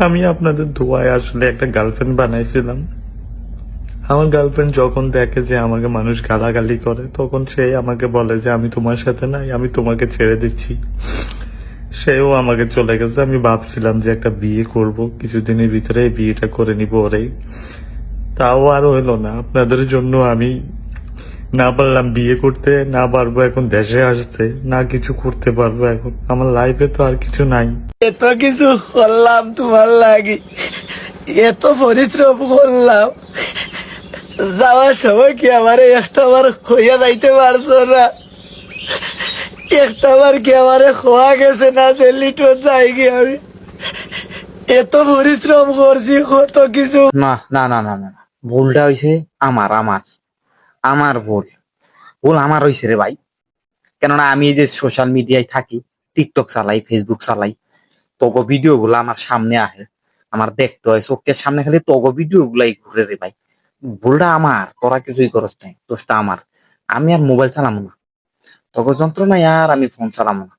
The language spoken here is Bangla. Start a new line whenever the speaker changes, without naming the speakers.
আমি আপনাদের দোয়ায় আসলে একটা গার্লফ্রেন্ড বানাইছিলাম। আমার গার্লফ্রেন্ড যখন দেখে যে আমাকে মানুষ গালাগালি করে, তখন সে আমাকে বলে যে আমি তোমার সাথে নাই, আমি তোমাকে ছেড়ে দিচ্ছি। সেও আমাকে চলে গেছে। আমি ভাবছিলাম যে একটা বিয়ে করব, কিছুদিনের ভিতরে এই বিয়েটা করে নিব ওরে। তাও আর হইলো না। আপনাদের জন্য আমি না পারলাম বিয়ে করতে, না পারবো এখন দেশে আসতে, না কিছু করতে পারবো। এখন আমার লাইফে তো আর কিছু নাই।
এত কিছু করলাম তোমার লাগি, এত পরিশ্রম করলাম, যাওয়ার সময় কি আমার একটা বার খইয়া যাইতে পারছো না? একটা বার কি আমারে খোয়া গেছে না যে লিটন যাই কি আমি এত পরিশ্রম করছি, কত কিছু।
না না না না না না। ভুলটা হয়েছে আমার আমার আমার ভুল। ভুল আমার হয়েছে রে ভাই। কেননা আমি এই যে সোশ্যাল মিডিয়ায় থাকি, টিকটক চালাই, ফেসবুক চালাই, তগো ভিডিও গুলো আমার সামনে আহে, আমার দেখতে হয় চোখের সামনে, খালি তগো ভিডিও গুলাই ঘুরে রে ভাই। ভুলটা আমার, তোরা কিছুই করস নাই, দোষটা আমার। আমি আর মোবাইল চালামো না, তগো যন্ত্রণায় আর আমি ফোন চালামো না।